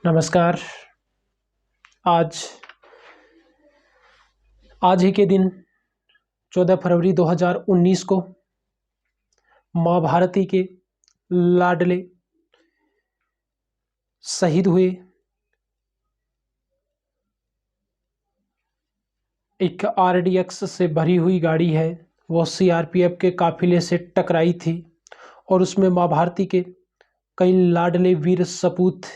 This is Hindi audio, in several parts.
नमस्कार। आज आज ही के दिन 14 फरवरी 2019 को माँ भारती के लाडले शहीद हुए। एक आरडीएक्स से भरी हुई गाड़ी है, वो सीआरपीएफ के काफिले से टकराई थी और उसमें माँ भारती के कई लाडले वीर सपूत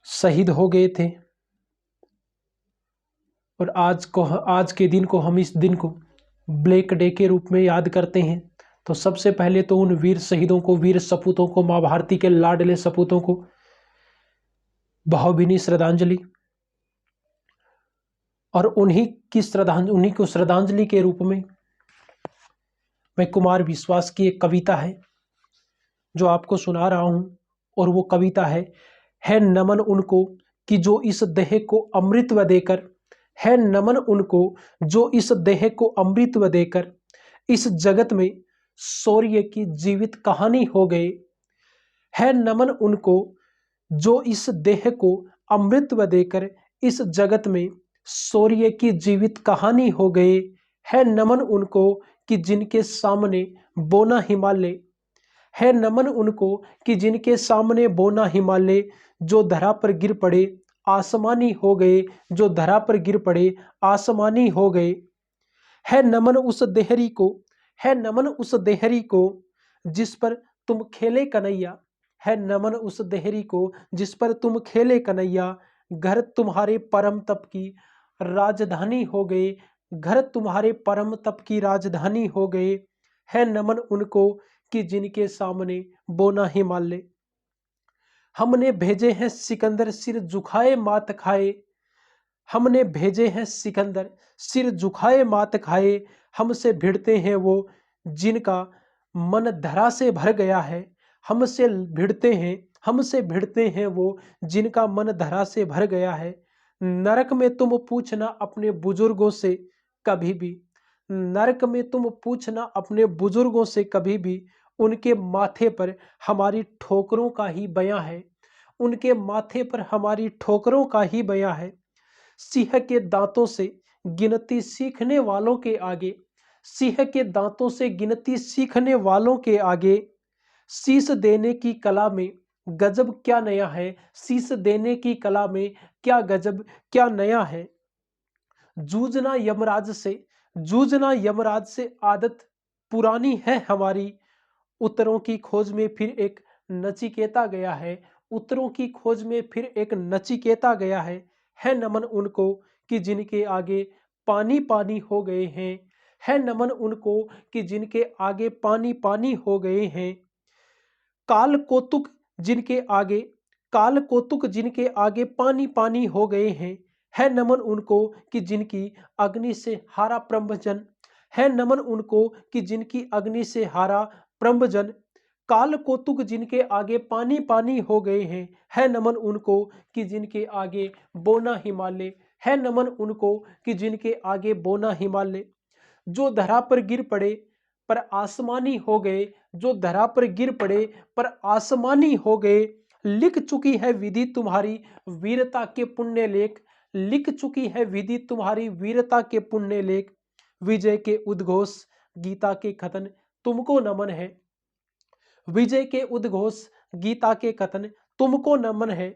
शहीद हो गए थे। और आज के दिन को हम इस दिन को ब्लैक डे के रूप में याद करते हैं। तो सबसे पहले तो उन वीर शहीदों को, वीर सपूतों को, माँ भारती के लाडले सपूतों को भावभीनी श्रद्धांजलि। और उन्हीं को श्रद्धांजलि के रूप में मैं कुमार विश्वास की एक कविता है जो आपको सुना रहा हूं। और वो कविता है नमन उनको कि जो इस देह को अमृतत्व देकर, है नमन उनको जो इस देह को अमृतत्व देकर इस जगत में शौर्य की जीवित कहानी हो गए। है नमन उनको जो इस देह को अमृतत्व देकर इस जगत में शौर्य की जीवित कहानी हो गए। है नमन उनको कि जिनके सामने बोना हिमालय, है नमन उनको कि जिनके सामने बोना हिमालय, जो धरा पर गिर पड़े आसमानी हो गए, जो धरा पर गिर पड़े आसमानी हो गए। है नमन उस देहरी को, है नमन उस देहरी को जिस पर तुम खेले कन्हैया, है नमन उस देहरी को जिस पर तुम खेले कन्हैया। घर तुम्हारे परम तप की राजधानी हो गए, घर तुम्हारे परम तप की राजधानी हो गए। है नमन उनको कि जिनके सामने बोना हिमालय। हमने भेजे हैं सिकंदर सिर झुकाए मात खाए, हमने भेजे हैं सिकंदर सिर झुकाए मात खाए। हमसे भिड़ते हैं वो जिनका मन धरा से भर गया है, हमसे भिड़ते हैं वो जिनका मन धरा से भर गया है। नरक में तुम पूछना अपने बुजुर्गों से कभी भी, नरक में तुम पूछना अपने बुजुर्गों से कभी भी, उनके माथे पर हमारी ठोकरों का ही बयां है, उनके माथे पर हमारी ठोकरों का ही बयां है। सिंह के दांतों से गिनती सीखने वालों के आगे, सिंह के दांतों से गिनती सीखने वालों के आगे शीश देने की कला में गजब क्या नया है, शीश देने की कला में क्या गजब क्या नया है। जूझना यमराज से, जूझना यमराज से आदत पुरानी है हमारी। उत्तरों की खोज में फिर एक नचिकेता गया है, उत्तरों की खोज में फिर एक नचिकेता गया है। है नमन उनको कि जिनके आगे पानी पानी हो गए हैं, है नमन उनको कि जिनके आगे पानी पानी हो गए हैं। काल कौतुक जिनके आगे, काल कौतुक जिनके आगे पानी पानी हो गए हैं। है नमन उनको कि जिनकी अग्नि से हारा ब्रह्मजन, है नमन उनको कि जिनकी अग्नि से हारा ब्रह्मजन। काल कौतुक जिनके आगे पानी पानी हो गए हैं। है नमन उनको कि जिनके आगे बोना हिमालय, है नमन उनको कि जिनके आगे बोना हिमालय। जो धरा पर गिर पड़े पर आसमानी हो गए, जो धरा पर गिर पड़े पर आसमानी हो गए। लिख चुकी है विधि तुम्हारी वीरता के पुण्य लेख, लिख चुकी है विधि तुम्हारी वीरता के पुण्य लेख। विजय के उद्घोष गीता के कथन तुमको नमन है, विजय के उद्घोष गीता के कथन तुमको नमन है।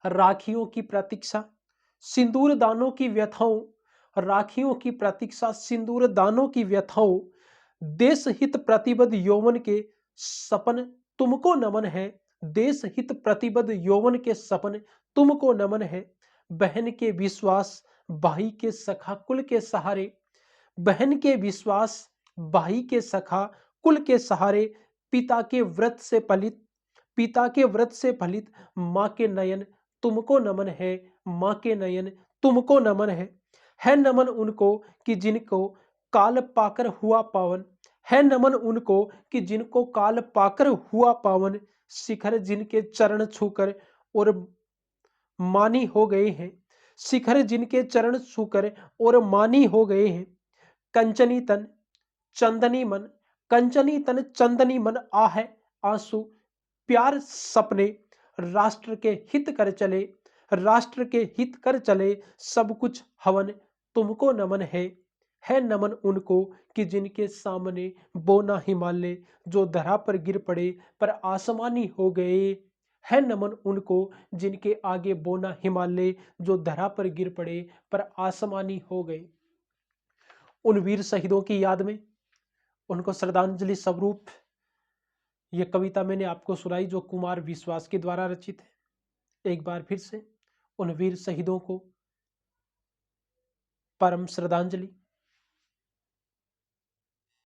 राखियों की प्रतीक्षा सिंदूर दानों की व्यथाओं, राखियों की प्रतीक्षा सिंदूर दानों की व्यथाओं। देश हित प्रतिबद्ध यौवन के सपन तुमको नमन है, देश हित प्रतिबद्ध यौवन के सपन तुमको नमन है। बहन के विश्वास भाई के सखा कुल के सहारे, बहन के विश्वास भाई के सखा कुल के सहारे। पिता के व्रत से फलित, पिता के व्रत से फलित माँ के नयन तुमको नमन है, माँ के नयन तुमको नमन है। है नमन उनको कि जिनको काल पाकर हुआ पावन, है नमन उनको कि जिनको काल पाकर हुआ पावन। शिखर जिनके चरण छूकर और मानी हो गए हैं, शिखर जिनके चरण छूकर और मानी हो गए हैं। कंचनी तन चंदनी मन, कंचनी तन चंदनी मन आहे आंसू प्यार सपने, राष्ट्र के हित कर चले, राष्ट्र के हित कर चले, सब कुछ हवन तुमको नमन है नमन उनको कि जिनके सामने बोना हिमालय, जो धरा पर गिर पड़े पर आसमानी हो गए। है नमन उनको जिनके आगे बोना हिमालय, जो धरा पर गिर पड़े पर आसमानी हो गए। उन वीर शहीदों की याद में उनको श्रद्धांजलि स्वरूप ये कविता मैंने आपको सुनाई, जो कुमार विश्वास के द्वारा रचित है। एक बार फिर से उन वीर शहीदों को परम श्रद्धांजलि।